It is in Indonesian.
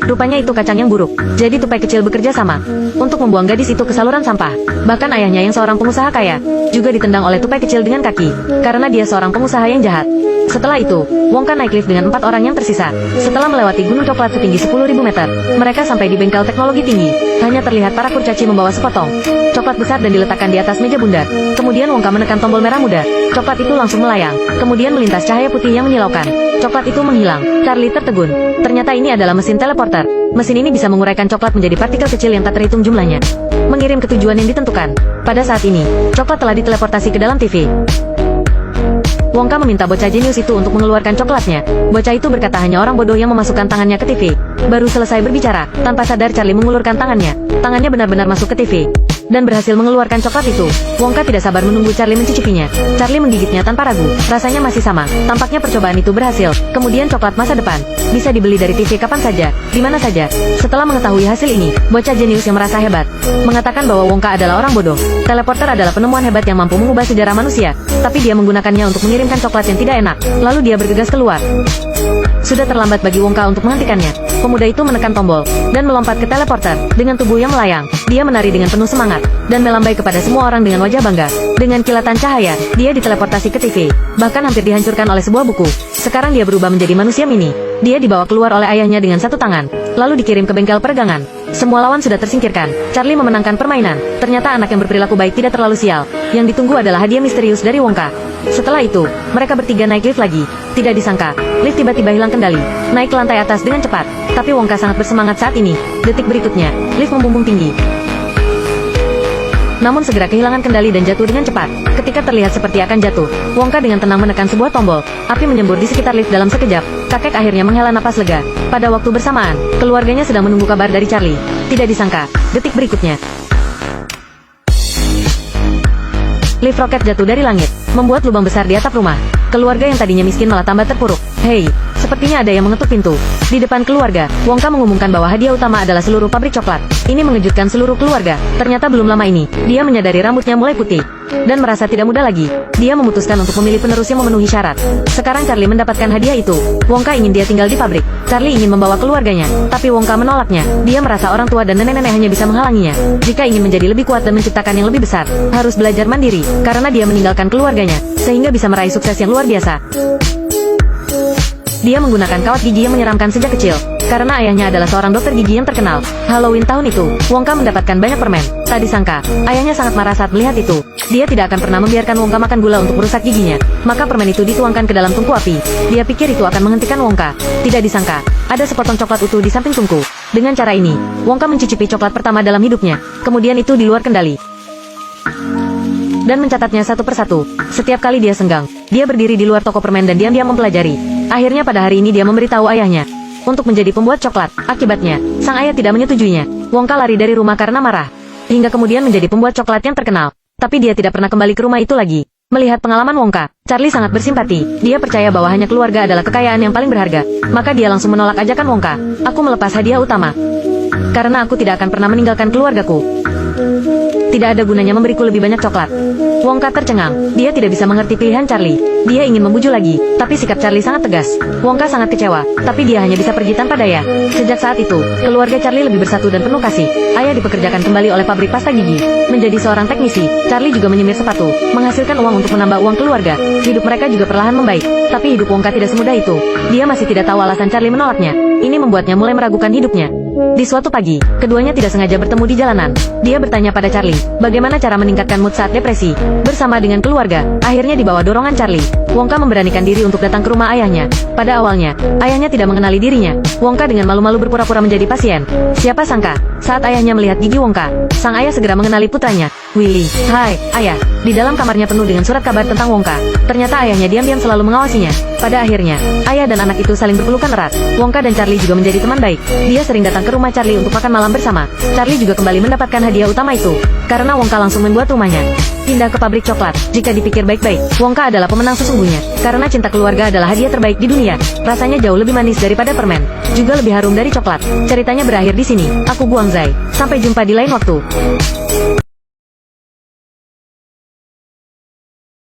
Rupanya itu kacang yang buruk. Jadi tupai kecil bekerja sama untuk membuang gadis itu ke saluran sampah. Bahkan ayahnya yang seorang pengusaha kaya juga ditendang oleh tupai kecil dengan kaki karena dia seorang pengusaha yang jahat. Setelah itu, Wongka naik lift dengan 4 orang yang tersisa. Setelah melewati gunung coklat setinggi 10.000 meter, mereka sampai di bengkel teknologi tinggi. Hanya terlihat para kurcaci membawa sepotong coklat besar dan diletakkan di atas meja bundar. Kemudian Wongka menekan tombol merah muda. Coklat itu langsung melayang. Kemudian melintas cahaya putih yang menyilaukan. Coklat itu menghilang. Charlie tertegun. Ternyata ini adalah mesin teleporter. Mesin ini bisa menguraikan coklat menjadi partikel kecil yang tak terhitung jumlahnya. Mengirim ke tujuan yang ditentukan. Pada saat ini, coklat telah diteleportasi ke dalam TV. Wongka meminta bocah jenius itu untuk mengeluarkan coklatnya. Bocah itu berkata hanya orang bodoh yang memasukkan tangannya ke TV. Baru selesai berbicara, tanpa sadar Charlie mengulurkan tangannya. Tangannya benar-benar masuk ke TV dan berhasil mengeluarkan coklat itu. Wongka tidak sabar menunggu Charlie mencicipinya. Charlie menggigitnya tanpa ragu. Rasanya masih sama. Tampaknya percobaan itu berhasil. Kemudian coklat masa depan bisa dibeli dari TV kapan saja, di mana saja. Setelah mengetahui hasil ini, bocah jenius yang merasa hebat mengatakan bahwa Wongka adalah orang bodoh. Teleporter adalah penemuan hebat yang mampu mengubah sejarah manusia, tapi dia menggunakannya untuk mengirimkan coklat yang tidak enak. Lalu dia bergegas keluar. Sudah terlambat bagi Wongka untuk menghentikannya. Pemuda itu menekan tombol dan melompat ke teleporter dengan tubuh yang melayang. Dia menari dengan penuh semangat dan melambai kepada semua orang dengan wajah bangga. Dengan kilatan cahaya, dia diteleportasi ke TV. Bahkan hampir dihancurkan oleh sebuah buku. Sekarang dia berubah menjadi manusia mini. Dia dibawa keluar oleh ayahnya dengan satu tangan, lalu dikirim ke bengkel peregangan. Semua lawan sudah tersingkirkan. Charlie memenangkan permainan. Ternyata anak yang berperilaku baik tidak terlalu sial. Yang ditunggu adalah hadiah misterius dari Wongka. Setelah itu, mereka bertiga naik lift lagi. Tidak disangka, lift tiba-tiba hilang kendali. Naik ke lantai atas dengan cepat. Tapi Wongka sangat bersemangat saat ini. Detik berikutnya, lift membumbung tinggi. Namun segera kehilangan kendali dan jatuh dengan cepat. Ketika terlihat seperti akan jatuh, Wongka dengan tenang menekan sebuah tombol. Api menyembur di sekitar lift dalam sekejap. Kakek akhirnya menghela napas lega. Pada waktu bersamaan, keluarganya sedang menunggu kabar dari Charlie. Tidak disangka, detik berikutnya, lift roket jatuh dari langit, membuat lubang besar di atap rumah. Keluarga yang tadinya miskin malah tambah terpuruk. Hei, sepertinya ada yang mengetuk pintu. Di depan keluarga, Wongka mengumumkan bahwa hadiah utama adalah seluruh pabrik coklat. Ini mengejutkan seluruh keluarga. Ternyata belum lama ini, dia menyadari rambutnya mulai putih dan merasa tidak muda lagi. Dia memutuskan untuk memilih penerus yang memenuhi syarat. Sekarang Charlie mendapatkan hadiah itu. Wongka ingin dia tinggal di pabrik. Charlie ingin membawa keluarganya, tapi Wongka menolaknya. Dia merasa orang tua dan nenek-nenek hanya bisa menghalanginya. Jika ingin menjadi lebih kuat dan menciptakan yang lebih besar, harus belajar mandiri, karena dia meninggalkan keluarganya, sehingga bisa meraih sukses yang luar biasa. Dia menggunakan kawat gigi yang menyeramkan sejak kecil, karena ayahnya adalah seorang dokter gigi yang terkenal. Halloween tahun itu, Wongka mendapatkan banyak permen. Tak disangka, ayahnya sangat marah saat melihat itu. Dia tidak akan pernah membiarkan Wongka makan gula untuk merusak giginya. Maka permen itu dituangkan ke dalam tungku api. Dia pikir itu akan menghentikan Wongka. Tidak disangka, ada sepotong coklat utuh di samping tungku. Dengan cara ini, Wongka mencicipi coklat pertama dalam hidupnya. Kemudian itu di luar kendali dan mencatatnya satu persatu. Setiap kali dia senggang, dia berdiri di luar toko permen dan diam-diam mempelajari. Akhirnya pada hari ini dia memberitahu ayahnya untuk menjadi pembuat coklat. Akibatnya, sang ayah tidak menyetujuinya. Wongka lari dari rumah karena marah, hingga kemudian menjadi pembuat coklat yang terkenal. Tapi dia tidak pernah kembali ke rumah itu lagi. Melihat pengalaman Wongka, Charlie sangat bersimpati. Dia percaya bahwa hanya keluarga adalah kekayaan yang paling berharga. Maka dia langsung menolak ajakan Wongka. Aku melepas hadiah utama, karena aku tidak akan pernah meninggalkan keluargaku. Tidak ada gunanya memberiku lebih banyak coklat. Wongka tercengang. Dia tidak bisa mengerti pilihan Charlie. Dia ingin membujuk lagi, tapi sikap Charlie sangat tegas. Wongka sangat kecewa, tapi dia hanya bisa pergi tanpa daya. Sejak saat itu, keluarga Charlie lebih bersatu dan penuh kasih. Ayah dipekerjakan kembali oleh pabrik pasta gigi. Menjadi seorang teknisi, Charlie juga menyemir sepatu, menghasilkan uang untuk menambah uang keluarga. Hidup mereka juga perlahan membaik. Tapi hidup Wongka tidak semudah itu. Dia masih tidak tahu alasan Charlie menolaknya. Ini membuatnya mulai meragukan hidupnya. Di suatu pagi, keduanya tidak sengaja bertemu di jalanan. Dia bertanya pada Charlie, bagaimana cara meningkatkan mood saat depresi. Bersama dengan keluarga, akhirnya di bawah dorongan Charlie, Wongka memberanikan diri untuk datang ke rumah ayahnya. Pada awalnya, ayahnya tidak mengenali dirinya. Wongka dengan malu-malu berpura-pura menjadi pasien. Siapa sangka, saat ayahnya melihat gigi Wongka, sang ayah segera mengenali putranya, Willy. Hai, ayah. Di dalam kamarnya penuh dengan surat kabar tentang Wongka. Ternyata ayahnya diam-diam selalu mengawasinya. Pada akhirnya, ayah dan anak itu saling berpelukan erat. Wongka dan Charlie juga menjadi teman baik. Dia sering datang ke rumah Charlie untuk makan malam bersama. Charlie juga kembali mendapatkan hadiah utama itu, karena Wongka langsung membuat rumahnya pindah ke pabrik coklat. Jika dipikir baik-baik, Wongka adalah pemenang sesungguhnya, karena cinta keluarga adalah hadiah terbaik di dunia. Rasanya jauh lebih manis daripada permen, juga lebih harum dari coklat. Ceritanya berakhir di sini. Aku Guangzai. Sampai jumpa di lain waktu.